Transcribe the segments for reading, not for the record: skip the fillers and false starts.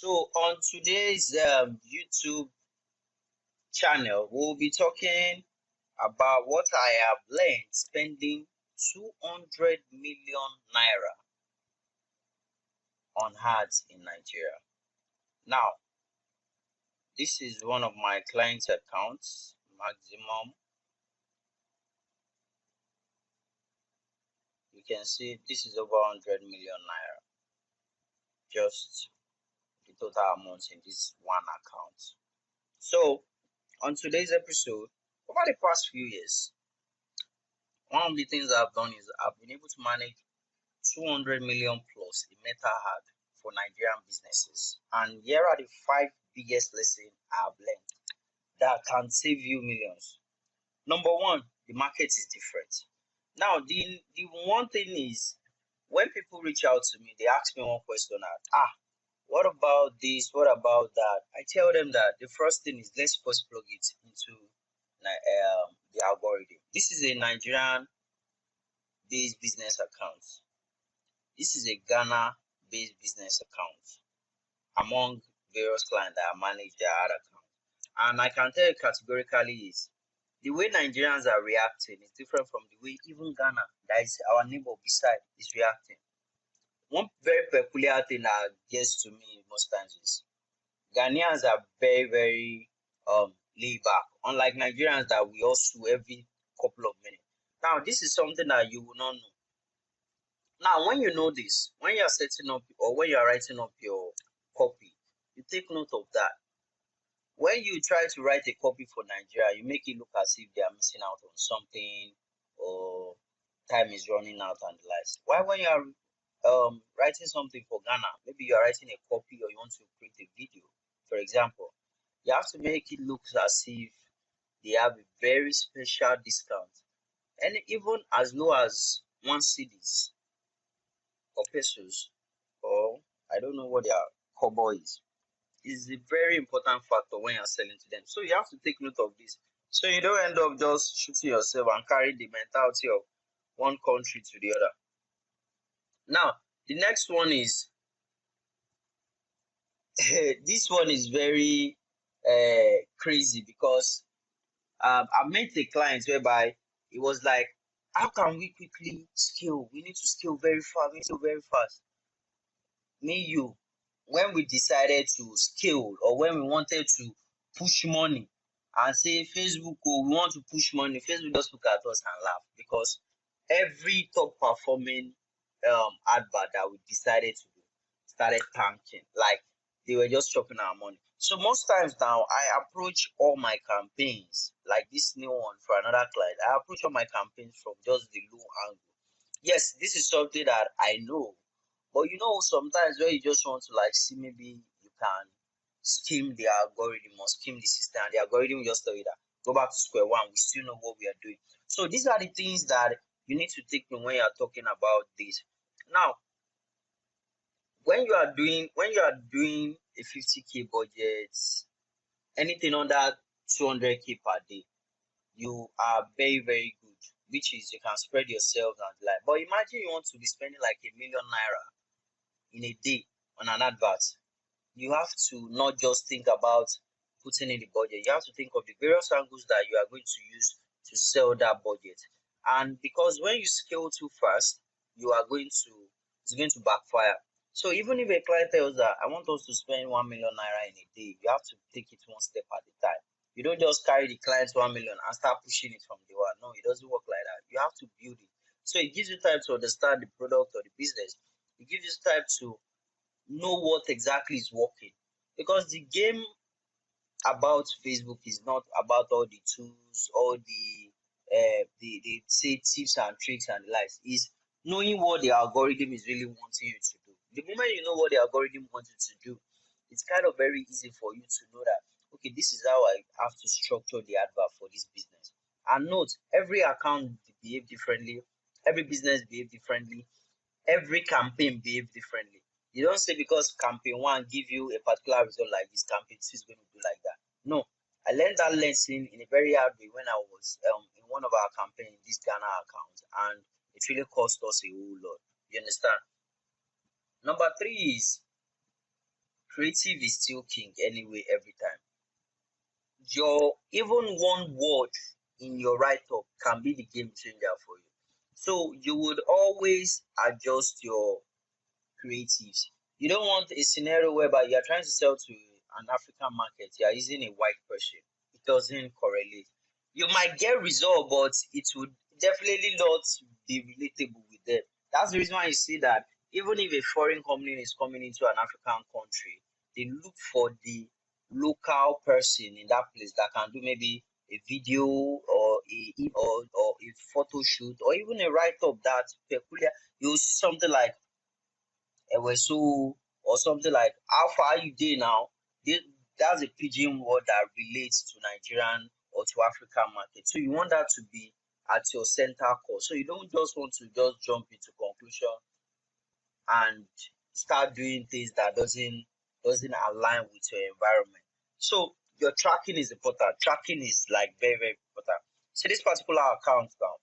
So on today's YouTube channel, we'll be talking about what I have learned spending 200 million naira on ads in Nigeria. Now, this is one of my clients' accounts, maximum. You can see this is over 100 million naira, just the total amount in this one account. So, on today's episode, over the past few years, one of the things I've done is I've been able to manage 200 million plus in meta ad for Nigerian businesses. And here are the five biggest lessons I've learned that can save you millions. Number one, the market is different. Now, the one thing is when people reach out to me, they ask me one question what about this? What about that? I tell them that the first thing is let's first plug it into the algorithm. This is a Nigerian based business account. This is a Ghana based business account among various clients that I manage their other accounts. And I can tell you categorically is the way Nigerians are reacting is different from the way even Ghana, that is our neighbor beside, is reacting. One very peculiar thing that gets to me most times is Ghanaians are very, very laid back, unlike Nigerians that we all sue every couple of minutes. Now, this is something that you will not know. Now, when you know this, when you are setting up or when you are writing up your copy, you take note of that. When you try to write a copy for Nigeria, you make it look as if they are missing out on something or time is running out and the likes. Why, when you are writing something for Ghana, maybe you are writing a copy or you want to create a video, for example, you have to make it look as if they have a very special discount, and even as low as 1 cedis or pesos, or I don't know what their kobo is a very important factor when you're selling to them. So you have to take note of this. So you don't end up just shooting yourself and carry the mentality of one country to the other. Now, the next one is this one is very crazy because I met a client whereby it was like, how can we quickly scale? We need to scale very fast. We need to scale very fast. You, when we decided to scale or when we wanted to push money and say Facebook, oh, we want to push money, Facebook just look at us and laugh because every top performing advert that we decided to do started tanking. Like they were just chopping our money. So most times now I approach all my campaigns, like this new one for another client. I approach all my campaigns from just the low angle. Yes, this is something that I know, but sometimes when you just want to like see maybe you can scheme the algorithm or scheme the system, and the algorithm will just tell you that go back to square one. We still know what we are doing. So these are the things that you need to take note when you are talking about this. Now, when you are doing a 50k budget, anything under 200k per day, you are very, very good, which is you can spread yourself and like. But imagine you want to be spending like a million naira in a day on an advert. You have to not just think about putting in the budget, you have to think of the various angles that you are going to use to sell that budget. And because when you scale too fast, it's going to backfire. So even if a client tells that I want us to spend 1 million naira in a day, you have to take it one step at a time. You don't just carry the client's 1 million and start pushing it from the one. No, it doesn't work like that. You have to build it. So it gives you time to understand the product or the business. It gives you time to know what exactly is working. Because the game about Facebook is not about all the tools, all the say tips and tricks and the likes. Is knowing what the algorithm is really wanting you to do. The moment you know what the algorithm wants you to do, it's kind of very easy for you to know that okay, this is how I have to structure the advert for this business. And note, every account behave differently, every business behave differently, every campaign behave differently. You don't say because campaign one give you a particular result like this, campaign two is going to do like that. No, I learned that lesson in a very hard way when I was in one of our campaigns, this Ghana account, and it really cost us a whole lot. You understand? Number three is creative is still king anyway every time. Your even one word in your write-up can be the game changer for you. So you would always adjust your creatives. You don't want a scenario whereby you're trying to sell to an African market, you're using a white person. It doesn't correlate. You might get result, but it would definitely not be relatable with them. That's the reason why you see that even if a foreign company is coming into an African country, they look for the local person in that place that can do maybe a video or a photo shoot or even a write-up that's peculiar. You'll see something like so or something like how far are you there now? That's a pidgin word that relates to Nigerian or to African market. So you want that to be at your center core. So you don't just want to just jump into conclusion and start doing things that doesn't align with your environment. So your tracking is important. Tracking is like very, very important. So this particular account now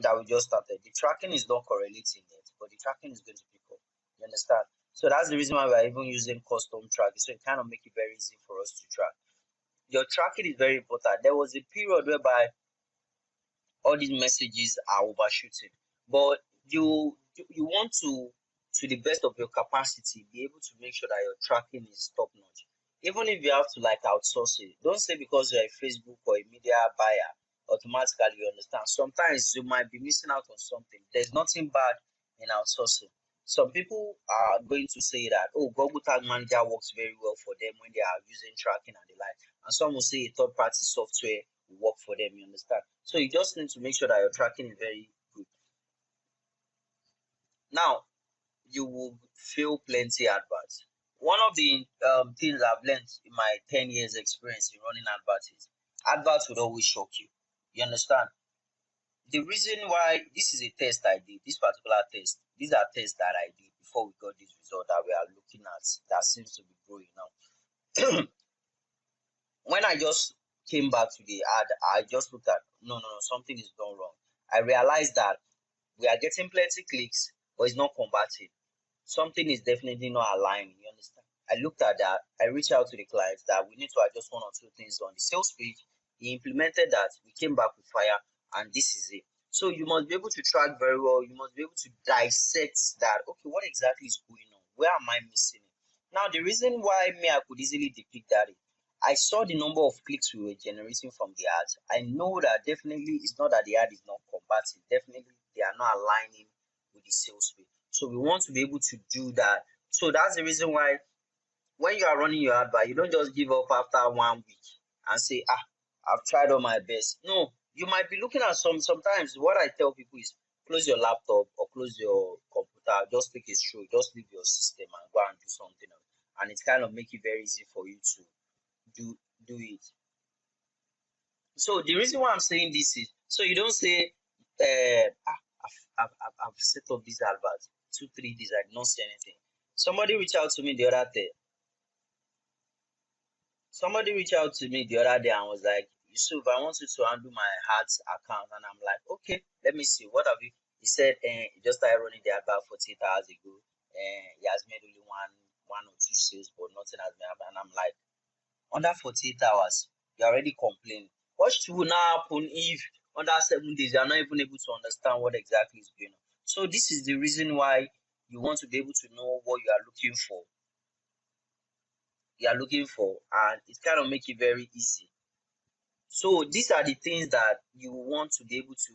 that we just started, the tracking is not correlating yet, but the tracking is going to pick up. You understand? So that's the reason why we're even using custom tracking. So it kind of make it very easy for us to track. Your tracking is very important. There was a period whereby all these messages are overshooting, but you want to the best of your capacity be able to make sure that your tracking is top notch. Even if you have to like outsource it, don't say because you're a Facebook or a media buyer automatically you understand. Sometimes you might be missing out on something. There's nothing bad in outsourcing. Some people are going to say that, oh, Google Tag Manager works very well for them when they are using tracking and the like, and some will say a third party software will work for them. You understand? So you just need to make sure that your tracking is very good. Now you will feel plenty adverts. One of the things I've learned in my 10 years experience in running adverts is adverts would always shock you. You understand? The reason why this is a test I did, this particular test, these are tests that I did before we got this result that we are looking at that seems to be growing now. When I just came back to the ad, I just looked at no, something is done wrong. I realized that we are getting plenty clicks, but it's not converting. Something is definitely not aligning. You understand? I looked at that. I reached out to the clients that we need to adjust one or two things on the sales page. He implemented that. We came back with fire, and this is it. So you must be able to track very well. You must be able to dissect that. Okay, what exactly is going on? Where am I missing it? Now, the reason why me I could easily depict that is I saw the number of clicks we were generating from the ads. I know that definitely it's not that the ad is not converting. Definitely they are not aligning with the sales page. So we want to be able to do that. So that's the reason why when you are running your advert, you don't just give up after 1 week and say, I've tried all my best. No, you might be looking at sometimes what I tell people is close your laptop or close your computer, just take a stroll, just leave your system and go and do something else. And it kind of make it very easy for you to do it. So the reason why I'm saying this is so you don't say I've set up this advert 2 3 days, I did not see anything. Somebody reached out to me the other day. And was like, Yusuf, I want you to handle my ads account. And I'm like, okay, let me see. What have you? He said, he just started running the advert 48 hours ago. He has made only one or two sales, but nothing has been happening. And I'm like, under 48 hours, you're already complaining. What will now happen if under 7 days you are not even able to understand what exactly is going on? So this is the reason why you want to be able to know what you are looking for. And it kind of make it very easy. So these are the things that you want to be able to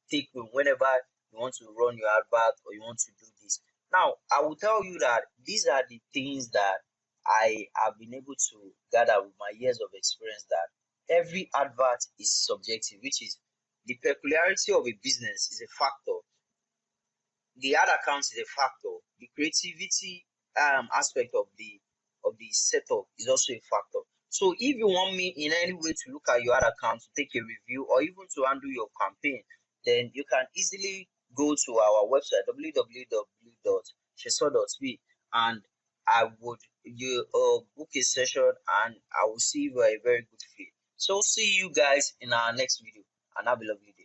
take whenever you want to run your advert or you want to do this. Now, I will tell you that these are the things that I have been able to gather with my years of experience, that every advert is subjective, which is the peculiarity of a business is a factor. The ad account is a factor. The creativity aspect of the setup is also a factor. So if you want me in any way to look at your ad account, to take a review, or even to handle your campaign, then you can easily go to our website www.chesor.me, and I would book a session, and I will see you a very good fit. So see you guys in our next video, and have a lovely day.